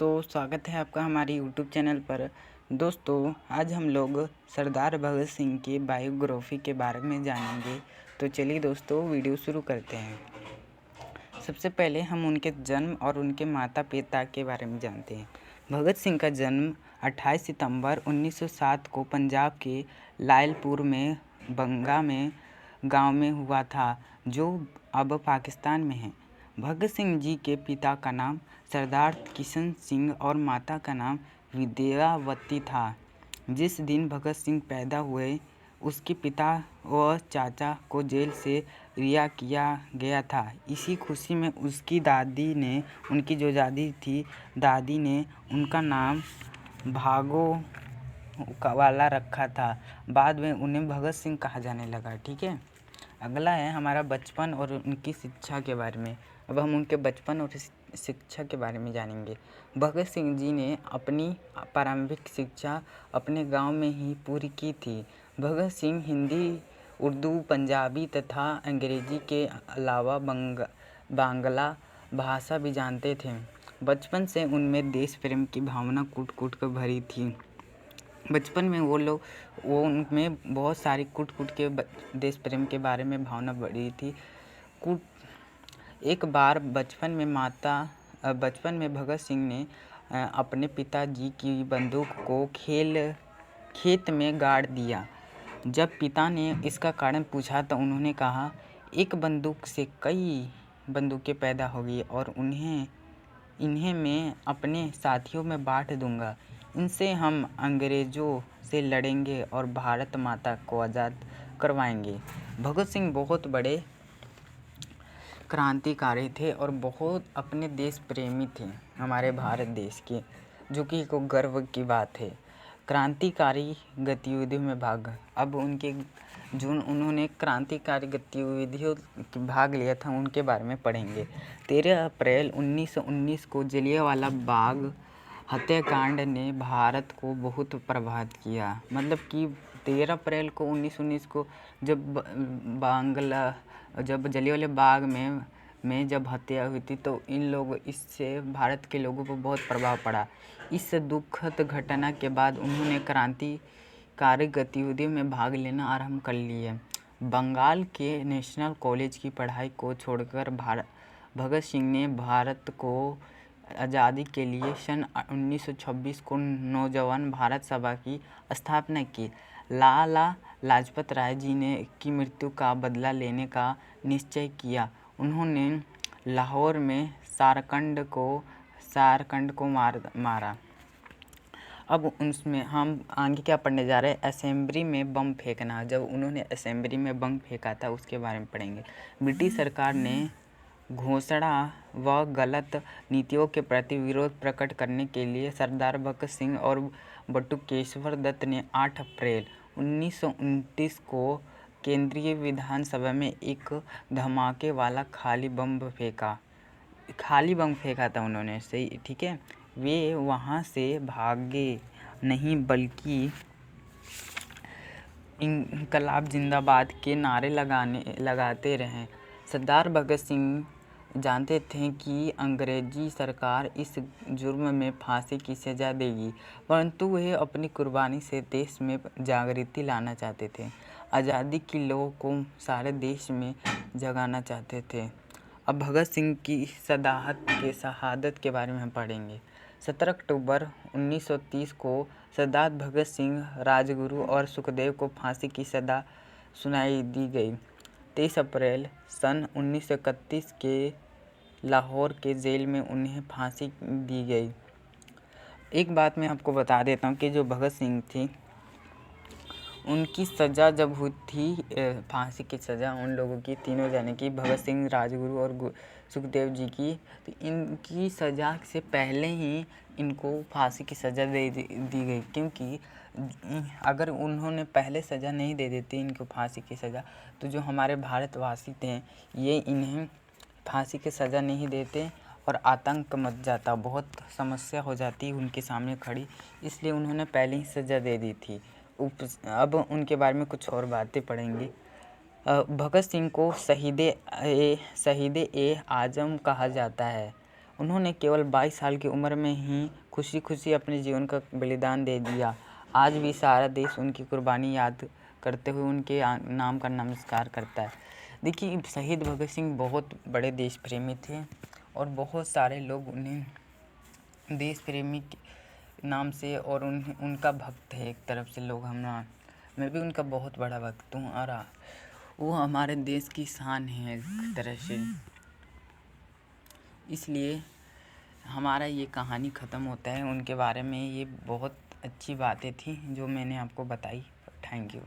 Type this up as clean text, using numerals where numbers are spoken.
तो स्वागत है आपका हमारे यूट्यूब चैनल पर। दोस्तों, आज हम लोग सरदार भगत सिंह की बायोग्राफी के बारे में जानेंगे। तो चलिए दोस्तों, वीडियो शुरू करते हैं। सबसे पहले हम उनके जन्म और उनके माता पिता के बारे में जानते हैं। भगत सिंह का जन्म 28 सितंबर 1907 को पंजाब के लायलपुर में बंगा में गांव में हुआ था, जो अब पाकिस्तान में है। भगत सिंह जी के पिता का नाम सरदार किशन सिंह और माता का नाम विद्यावती था। जिस दिन भगत सिंह पैदा हुए, उसके पिता व चाचा को जेल से रिहा किया गया था। इसी खुशी में उसकी दादी ने, उनकी जो दादी थी, दादी ने उनका नाम भागो वाला रखा था। बाद में उन्हें भगत सिंह कहा जाने लगा। ठीक है, अगला है हमारा बचपन और उनकी शिक्षा के बारे में। अब हम उनके बचपन और शिक्षा के बारे में जानेंगे। भगत सिंह जी ने अपनी प्रारंभिक शिक्षा अपने गांव में ही पूरी की थी। भगत सिंह हिंदी, उर्दू, पंजाबी तथा अंग्रेजी के अलावा बांग्ला भाषा भी जानते थे। बचपन से उनमें देश प्रेम की भावना कूट कूट कर भरी थी। बचपन में वो उनमें बहुत सारी कूट कूट के देश प्रेम के बारे में भावना बढ़ी थी। एक बार बचपन में भगत सिंह ने अपने पिताजी की बंदूक को खेत में गाड़ दिया। जब पिता ने इसका कारण पूछा तो उन्होंने कहा, एक बंदूक से कई बंदूकें पैदा होगी और इन्हें मैं अपने साथियों में बांट दूंगा। इनसे हम अंग्रेज़ों से लड़ेंगे और भारत माता को आज़ाद करवाएंगे। भगत सिंह बहुत बड़े क्रांतिकारी थे और बहुत अपने देश प्रेमी थे, हमारे भारत देश के, जो कि को गर्व की बात है। क्रांतिकारी गतिविधियों में भाग, अब उन्होंने क्रांतिकारी गतिविधियों में भाग लिया था, उनके बारे में पढ़ेंगे। 13 अप्रैल 1919 को जलियांवाला बाग हत्याकांड ने भारत को बहुत प्रभावित किया। मतलब कि 13 अप्रैल को 1919 को जब जलियांवाला बाग में जब हत्या हुई थी, तो इससे भारत के लोगों पर बहुत प्रभाव पड़ा। इस दुखद घटना के बाद उन्होंने क्रांतिकारी गतिविधियों में भाग लेना आरंभ कर लिया। बंगाल के नेशनल कॉलेज की पढ़ाई को छोड़कर भगत सिंह ने भारत को आज़ादी के लिए सन 1926 को नौजवान भारत सभा की स्थापना की। लाला लाजपत राय जी ने की मृत्यु का बदला लेने का निश्चय किया। उन्होंने लाहौर में सारकंड को मारा। अब उसमें हम आगे क्या पढ़ने जा रहे हैं, असेंबली में बम फेंकना। जब उन्होंने असेंबली में बम फेंका था, उसके बारे में पढ़ेंगे। ब्रिटिश सरकार ने घोषणा व गलत नीतियों के प्रति विरोध प्रकट करने के लिए सरदार भगत सिंह और बटुकेश्वर दत्त ने 8 अप्रैल 1929 को केंद्रीय विधानसभा में एक धमाके वाला खाली बम फेंका था उन्होंने, सही, ठीक है। वे वहाँ से भागे नहीं, बल्कि इंकलाब जिंदाबाद के नारे लगाते रहे। सरदार भगत सिंह जानते थे कि अंग्रेजी सरकार इस जुर्म में फांसी की सज़ा देगी, परंतु वे अपनी कुर्बानी से देश में जागृति लाना चाहते थे। आज़ादी की लौ को सारे देश में जगाना चाहते थे। अब भगत सिंह की शहादत के बारे में हम पढ़ेंगे। 17 अक्टूबर 1930 को सरदार भगत सिंह, राजगुरु और सुखदेव को फांसी की सज़ा सुनाई दी गई। 23 अप्रैल सन 1931 के लाहौर के जेल में उन्हें फांसी दी गई। एक बात मैं आपको बता देता हूँ कि जो भगत सिंह थी, उनकी सज़ा जब हुई थी, फांसी की सज़ा उन लोगों की, तीनों जने की, भगत सिंह, राजगुरु और सुखदेव जी की, तो इनकी सज़ा से पहले ही इनको फांसी की सज़ा दे दी गई। क्योंकि अगर उन्होंने पहले सज़ा नहीं दे देती इनको फांसी की सज़ा, तो जो हमारे भारतवासी थे, ये इन्हें फांसी की सज़ा नहीं देते और आतंक मच जाता, बहुत समस्या हो जाती उनके सामने खड़ी, इसलिए उन्होंने पहले ही सज़ा दे दी थी। अब उनके बारे में कुछ और बातें पढ़ेंगे। भगत सिंह को शहीद ए आज़म कहा जाता है। उन्होंने केवल 22 साल की उम्र में ही खुशी खुशी अपने जीवन का बलिदान दे दिया। आज भी सारा देश उनकी कुर्बानी याद करते हुए उनके नाम का नमस्कार करता है। देखिए, शहीद भगत सिंह बहुत बड़े देश प्रेमी थे और बहुत सारे लोग उन्हें देश प्रेमी के नाम से और उनका भक्त है। एक तरफ से लोग मैं भी उनका बहुत बड़ा भक्त हूँ और वो हमारे देश की शान है एक तरह से। इसलिए हमारा ये कहानी ख़त्म होता है उनके बारे में। ये बहुत अच्छी बातें थी जो मैंने आपको बताई। Thank you.